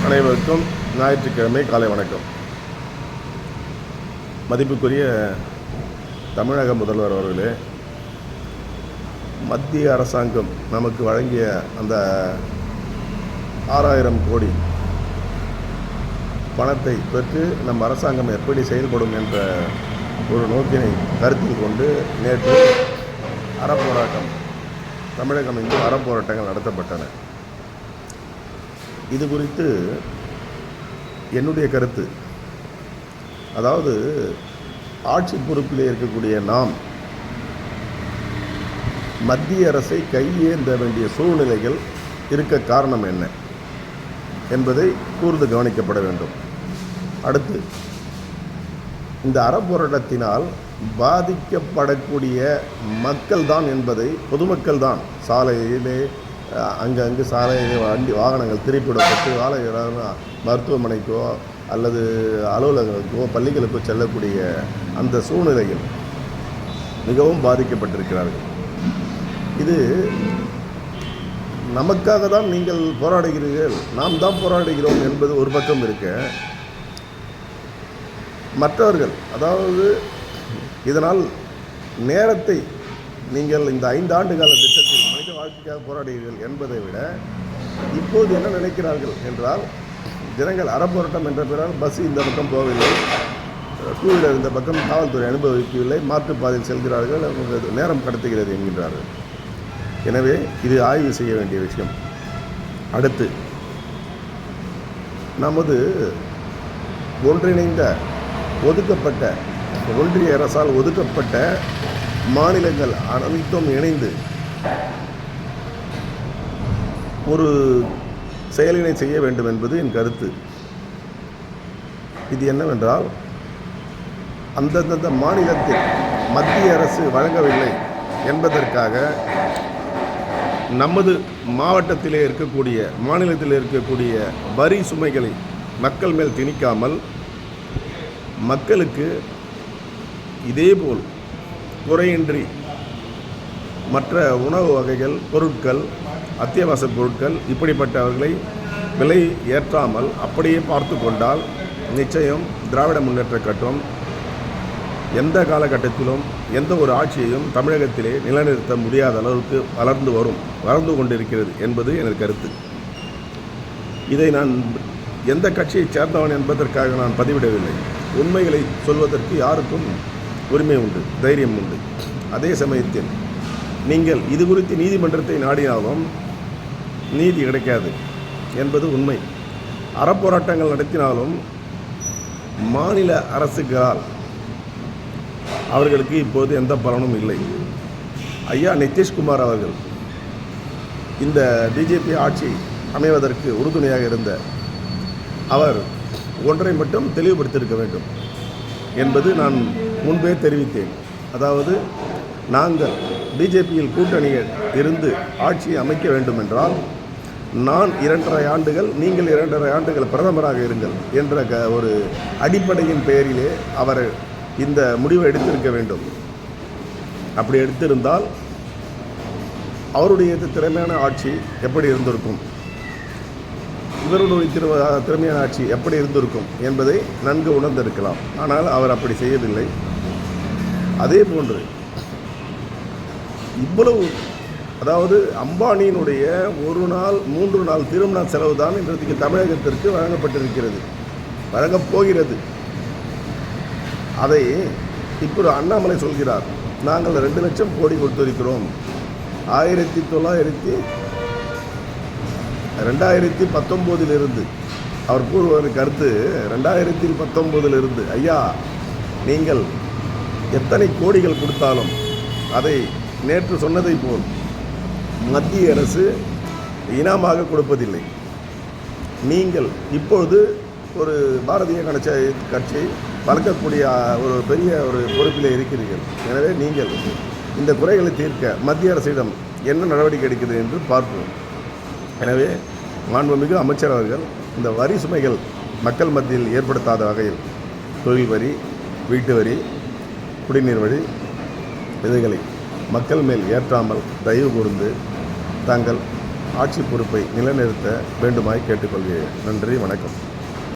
அனைவருக்கும் ஞாயிற்றுக்கிழமை காலை வணக்கம். மதிப்புக்குரிய தமிழக முதல்வர் அவர்களே, மத்திய அரசாங்கம் நமக்கு வழங்கிய அந்த 6000 கோடி பணத்தை பெற்று நம் அரசாங்கம் எப்படி செயல்படும் என்ற ஒரு நோக்கினை கருத்தில் கொண்டு நேற்று அறப்போராட்டம் தமிழகம் எங்கும் அறப்போராட்டங்கள் நடத்தப்பட்டன. இது குறித்து என்னுடைய கருத்து, அதாவது ஆட்சி பொறுப்பிலே இருக்கக்கூடிய நாம் மத்திய அரசை கையேந்த வேண்டிய சூழ்நிலைகள் இருக்க காரணம் என்ன என்பதை கூர்ந்து கவனிக்கப்பட வேண்டும். அடுத்து, இந்த அறப்போராட்டத்தினால் பாதிக்கப்படக்கூடிய மக்கள் தான் என்பதை, பொதுமக்கள் தான், சாலையிலே அங்கங்கு சாலையில் வாகனங்கள் திருப்பிவிடப்பட்டு மருத்துவமனைக்கோ அல்லது அலுவலகங்களுக்கோ பள்ளிகளுக்கோ செல்லக்கூடிய அந்த சூழ்நிலையில் மிகவும் பாதிக்கப்பட்டிருக்கிறார்கள். இது நமக்காக தான் நீங்கள் போராடுகிறீர்கள், நாம் தான் போராடுகிறோம் என்பது ஒரு பக்கம் இருக்க, மற்றவர்கள், அதாவது இதனால் நேரத்தை நீங்கள் இந்த 5 ஆண்டு கால திட்டத்தில் மனித வாழ்க்கைக்காக போராடுகிறீர்கள் என்பதை விட இப்போது என்ன நினைக்கிறார்கள் என்றால், ஜனங்கள் அறப்போராட்டம் என்ற பிறகு பஸ் இந்த பக்கம் போகவில்லை, 2 வீலர் இந்த பக்கம் காவல்துறை அனுபவிக்கவில்லை, மாற்றுப்பாதையில் செல்கிறார்கள், நேரம் கடத்துகிறது என்கின்றார்கள். எனவே இது ஆய்வு செய்ய வேண்டிய விஷயம். அடுத்து, நமது ஒன்றிணைந்த ஒதுக்கப்பட்ட ஒன்றிய அரசால் ஒதுக்கப்பட்ட மாநிலங்கள் அனைத்தும் இணைந்து ஒரு செயலினை செய்ய வேண்டும் என்பது என் கருத்து. இது என்னவென்றால், அந்தந்த மாநிலத்தில் மத்திய அரசு வழங்கவில்லை என்பதற்காக நமது மாவட்டத்திலே இருக்கக்கூடிய, மாநிலத்தில் இருக்கக்கூடிய வரி சுமைகளை மக்கள் மேல் திணிக்காமல், மக்களுக்கு இதேபோல் குறையின்றி மற்ற உணவு வகைகள், பொருட்கள், அத்தியாவசிய பொருட்கள் இப்படிப்பட்டவர்களை விலை ஏற்றாமல் அப்படியே பார்த்து கொண்டால் நிச்சயம் திராவிட முன்னேற்றக் கழகம் எந்த காலகட்டத்திலும் எந்த ஒரு ஆட்சியையும் தமிழகத்திலே நிலைநிறுத்த முடியாத அளவுக்கு வளர்ந்து கொண்டிருக்கிறது என்பது எனது கருத்து. இதை நான் எந்த கட்சியைச் சேர்ந்தவன் என்பதற்காக நான் பதிவிடவில்லை. உண்மைகளை சொல்வதற்கு யாருக்கும் உரிமை உண்டு, தைரியம் உண்டு. அதே சமயத்தில் நீங்கள் இது குறித்து நீதிமன்றத்தை நாடினாலும் நீதி கிடைக்காது என்பது உண்மை. அறப்போராட்டங்கள் நடத்தினாலும் மாநில அரசுகளால் அவர்களுக்கு இப்போது எந்த பலனும் இல்லை. ஐயா நிதிஷ்குமார் அவர்கள் இந்த பிஜேபி ஆட்சி அமைவதற்கு உறுதுணையாக இருந்த அவர் ஒன்றை மட்டும் தெளிவுபடுத்தியிருக்க வேண்டும் என்பது நான் முன்பே தெரிவித்தேன். அதாவது, நாங்கள் பிஜேபியில் கூட்டணியில் இருந்து ஆட்சியை அமைக்க வேண்டும் என்றால் நான் 2.5 ஆண்டுகள், நீங்கள் 2.5 ஆண்டுகள் பிரதமராக இருங்கள் என்ற ஒரு அடிப்படையின் பெயரிலே அவர் இந்த முடிவை எடுத்திருக்க வேண்டும். அப்படி எடுத்திருந்தால் அவருடைய திறமையான ஆட்சி எப்படி இருந்திருக்கும், இவருடைய திறமையான ஆட்சி எப்படி இருந்திருக்கும் என்பதை நன்கு உணர்ந்திருக்கலாம். ஆனால் அவர் அப்படி செய்யவில்லை. அதே போன்று இவ்வளவு, அதாவது அம்பானியினுடைய 3 நாள் திருமண செலவு தான் இன்றைக்கு தமிழகத்திற்கு வழங்கப்பட்டிருக்கிறது, வழங்கப் போகிறது. அதை இப்போ அண்ணாமலை சொல்கிறார், நாங்கள் 2 லட்சம் கோடி கொடுத்திருக்கிறோம். 2019 அவர் கூறுவது கருத்து 2019 ஐயா, நீங்கள் எத்தனை கோடிகள் கொடுத்தாலும் அதை நேற்று சொன்னதை போல் மத்திய அரசு இனாமாக கொடுப்பதில்லை. நீங்கள் இப்பொழுது ஒரு பாரதிய ஜனதா கட்சியை வளர்க்கக்கூடிய ஒரு பெரிய ஒரு பொறுப்பிலே இருக்கிறீர்கள். எனவே நீங்கள் இந்த குறைகளை தீர்க்க மத்திய அரசிடம் என்ன நடவடிக்கை எடுக்கிறது என்று பார்ப்போம். எனவே மாண்புமிகு அமைச்சர் அவர்கள் இந்த வரி சுமைகள் மக்கள் மத்தியில் ஏற்படுத்தாத வகையில் தொழில் வரி, வீட்டு வரி, குடிநீர் வரி இவைகளை மக்கள் மேல் ஏற்றாமல் தயவு கூர்ந்து தாங்கள் ஆட்சி பொறுப்பை நிலைநிறுத்த வேண்டுமாய் கேட்டுக்கொள்கிறேன். நன்றி, வணக்கம்.